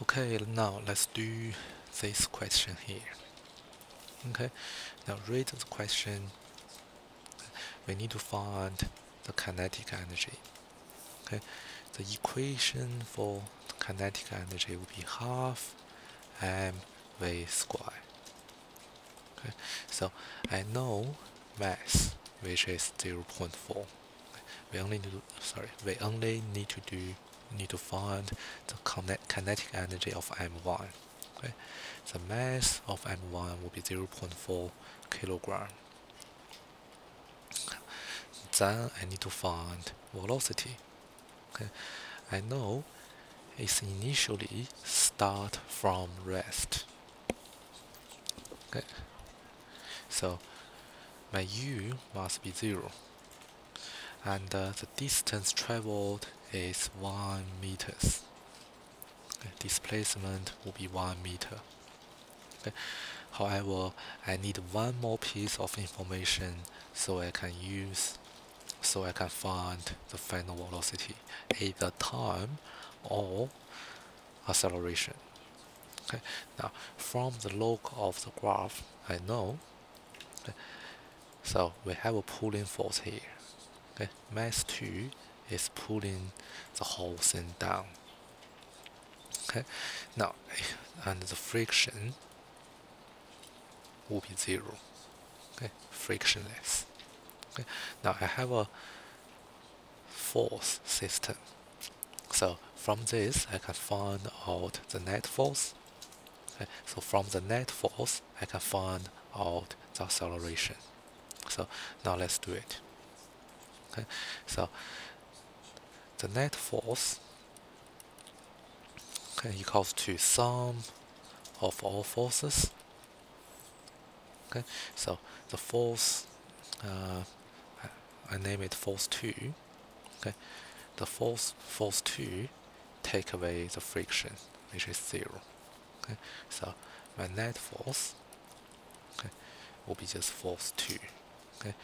Okay, now let's do this question here. Okay, now read the question. We need to find the kinetic energy. Okay, the equation for the kinetic energy will be half mv squared. Okay, so I know mass, which is 0.4. We only need to find the kinetic energy of m1. Okay, the mass of m1 will be 0.4 kilogram. Then I need to find velocity. Okay, I know it's initially start from rest. Okay, so my u must be 0, and the distance traveled is 1 meters. Okay, displacement will be 1 meter. Okay. However, I need one more piece of information so I can find the final velocity, either time or acceleration. Okay. Now, from the log of the graph, I know. Okay, so we have a pulling force here. Okay, mass 2 is pulling the whole thing down. Okay, now and the friction will be 0. Okay, frictionless. Okay, now I have a force system. So from this, I can find out the net force. Okay, so from the net force, I can find out the acceleration. So now let's do it. Okay, so the net force equals to sum of all forces. Okay, so the force, I name it force 2. Okay, the force 2 take away the friction, which is 0. Okay, so my net force will be just force 2, okay,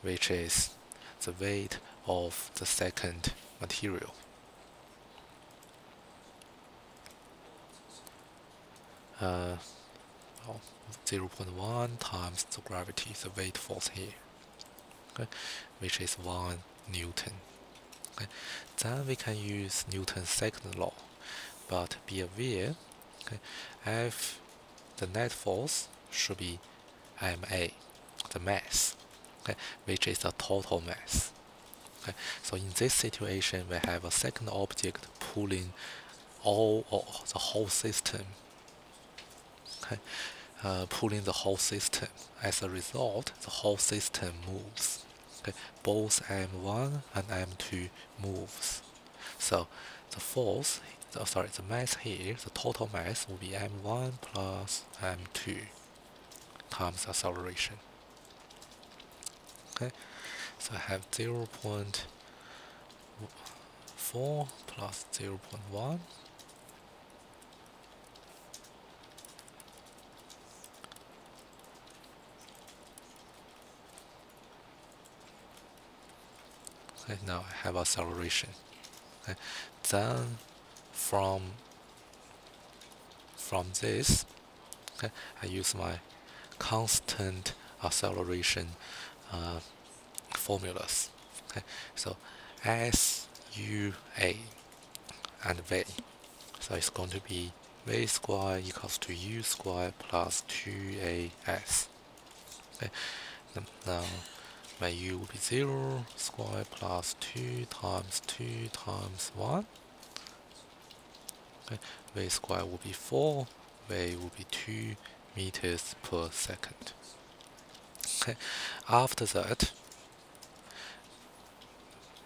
which is the weight of the second material. 0.1 times the gravity, the weight force here, okay, which is 1 Newton. Okay. Then we can use Newton's second law, but be aware, okay, if the net force should be ma, the mass, okay, which is the total mass. Okay. So in this situation, we have a second object pulling the whole system. Okay. Pulling the whole system. As a result, the whole system moves. Okay. Both m1 and m2 moves. So the force, the mass here, the total mass will be m1 plus m2 times acceleration. Okay, so I have 0.4 plus 0.1. Okay, now I have acceleration. Okay, then from this, okay, I use my constant acceleration formulas. Okay, so S, U, A, and V. So it's going to be V squared equals to U squared plus 2AS. Okay, now my U will be 0 squared plus 2 times 2 times 1. Okay, V squared will be 4, V will be 2 meters per second. Okay, after that,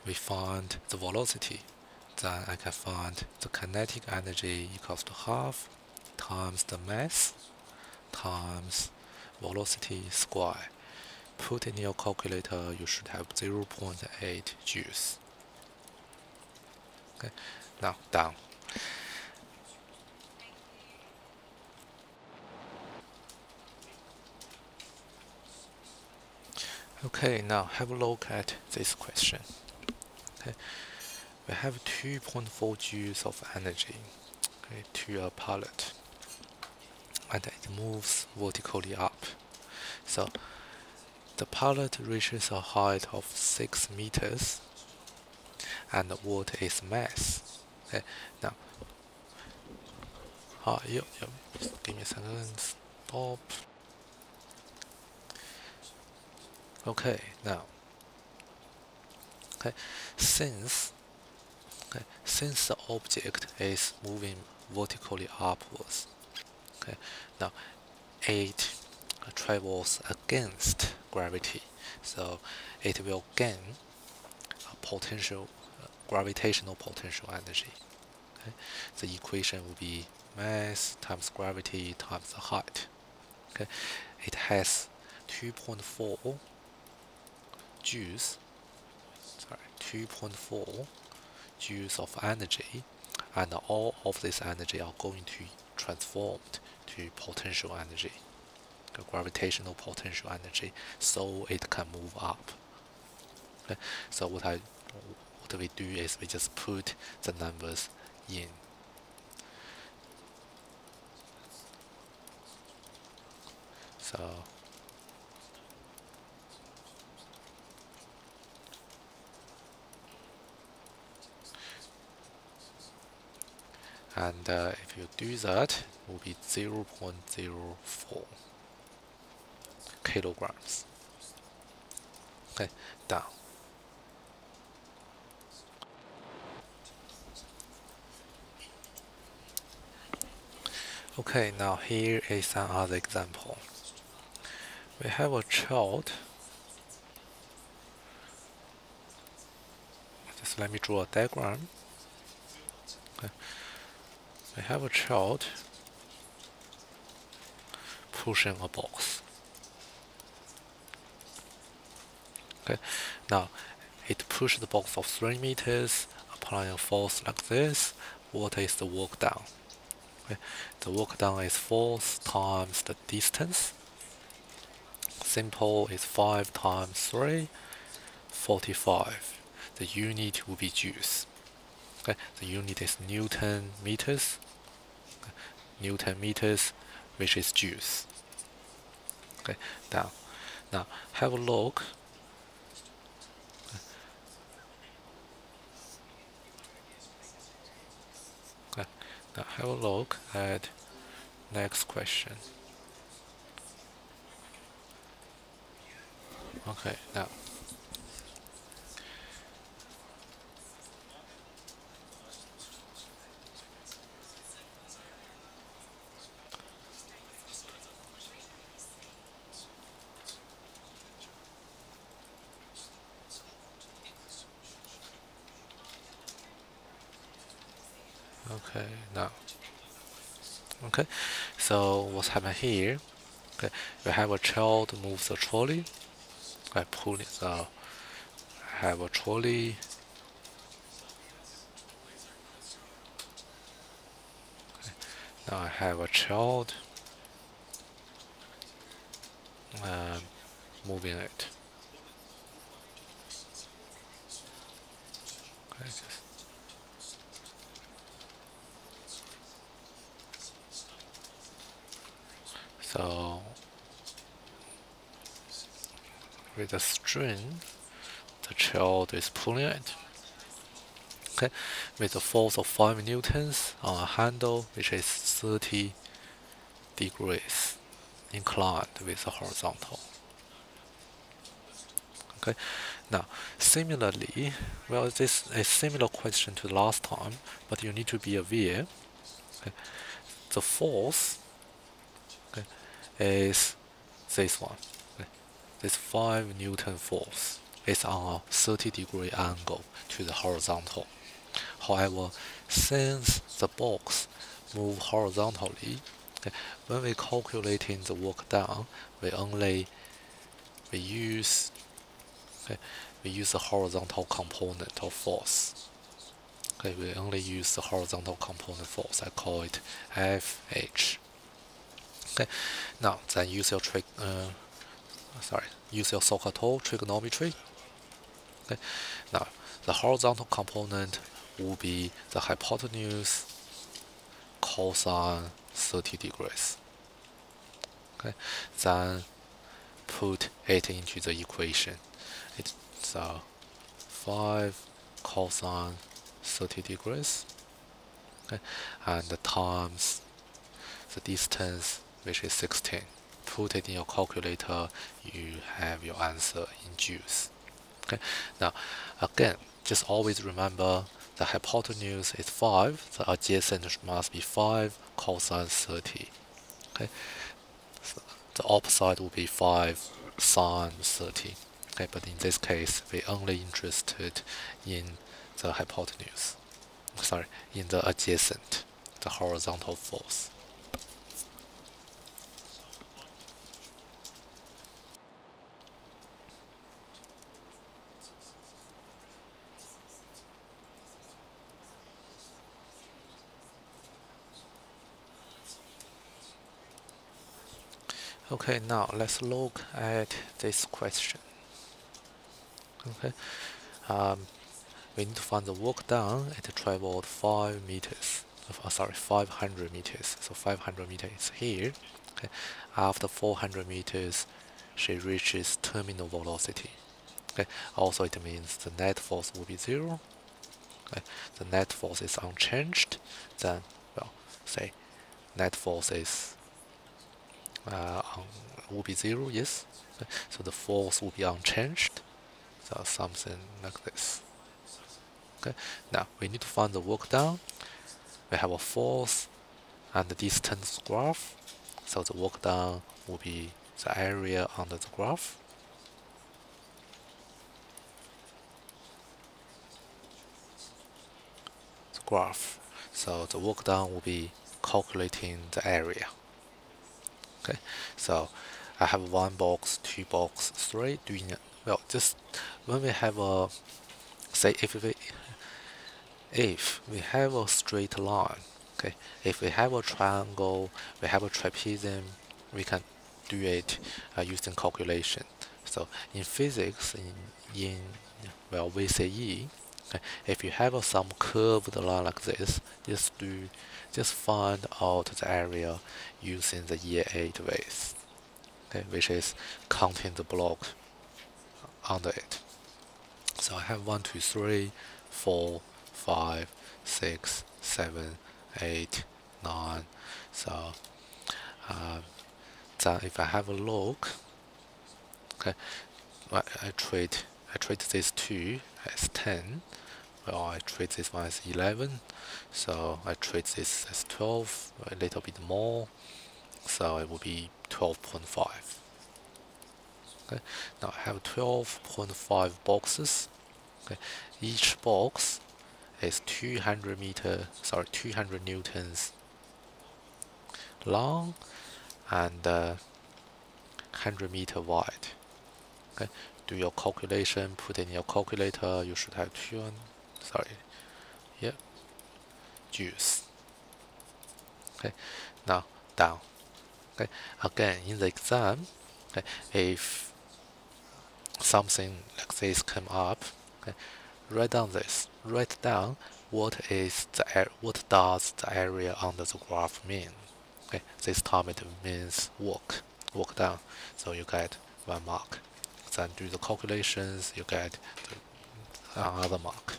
we find the velocity. Then I can find the kinetic energy equals to half times the mass times velocity square. Put in your calculator, you should have 0.8 joules. Okay, now done. Okay, now have a look at this question. Okay, we have 2.4 joules of energy. okay, to a pallet, and it moves vertically up. So the pallet reaches a height of 6 meters, and what is mass? Okay, now, just give me a second, stop. Okay, now, okay, since the object is moving vertically upwards, okay, now it travels against gravity, so it will gain a gravitational potential energy. Okay, the equation will be mass times gravity times the height. Okay, it has 2.4 joules. Sorry, 2.4 joules of energy, and all of this energy are going to transformed to potential energy, gravitational potential energy, so it can move up. Okay? So what we do is we just put the numbers in. So and if you do that, it will be 0.04 kilograms. Okay, down. Okay, now here is another example. We have a child. Just let me draw a diagram. Okay. We have a child pushing a box. Okay, now it pushed the box of 3 meters, applying a force like this. What is the work done? Okay. The work done is force times the distance. Simple is 5 times 3, 45. The unit will be joules. Okay. The unit is Newton meters. Okay. Newton meters, which is joules. Okay. Now have a look. Okay. Now have a look at next question. Okay, now okay, so what's happened here? Okay, we have a child moves a trolley. I pull it. Have a trolley. Okay. Now I have a child moving it. Okay, so with a string, the child is pulling it. Okay, with a force of 5 newtons on a handle which is 30 degrees inclined with the horizontal. Okay, now similarly, well, this is a similar question to last time, but you need to be aware. Okay, the force, okay, is this one. Okay, this 5 Newton force is on a 30-degree angle to the horizontal. However, since the box moves horizontally, okay, when we calculating the work done, we use the horizontal component of force. Okay, we only use the horizontal component force. I call it Fh. Okay, now then use your SOHCAHTOA trigonometry. Okay, now the horizontal component will be the hypotenuse cosine 30 degrees. Okay, then put it into the equation. It's 5 cosine 30 degrees, okay, and times the distance, which is 16. Put it in your calculator, you have your answer in joules. Okay, now again, just always remember the hypotenuse is 5, the adjacent must be 5 cosine 30. Okay, so the opposite will be 5 sine 30. Okay, but in this case, we're only interested in the hypotenuse. Sorry, in the adjacent, the horizontal force. Okay, now let's look at this question. Okay, we need to find the work done. It traveled 5 meters. 500 meters. So 500 meters here. Okay, after 400 meters, she reaches terminal velocity. Okay, also it means the net force will be 0. Okay, the net force is unchanged. Then, well, say net force is will be 0, yes. So the force will be unchanged. So something like this. Okay. Now we need to find the work done. We have a force and the distance graph. So the work done will be the area under the graph. The graph. So the work done will be calculating the area. Okay, so I have 1 box, 2 box, 3 doing it. Well, just when we have a, say if we have a straight line, okay, if we have a triangle, we have a trapezium, we can do it using calculation. So in physics, in well VCE, okay, if you have some curved line like this, just find out the area using the year 8 ways, okay, which is counting the block under it. So I have 1, 2, 3, 4, 5, 6, 7, 8, 9. So then if I have a look, okay, I treat this 2 as 10. Well, I treat this one as 11. So I treat this as 12, a little bit more. So it will be 12.5. Okay, now I have 12.5 boxes. Okay, each box is 200 newtons long and 100-meter wide. Okay, do your calculation, put in your calculator, you should have joules. Okay, now down. Okay, again in the exam, okay, if something like this come up, okay, write down what does the area under the graph mean. Okay, this time it means work done, so you get 1 mark. Then do the calculations, you get another mark.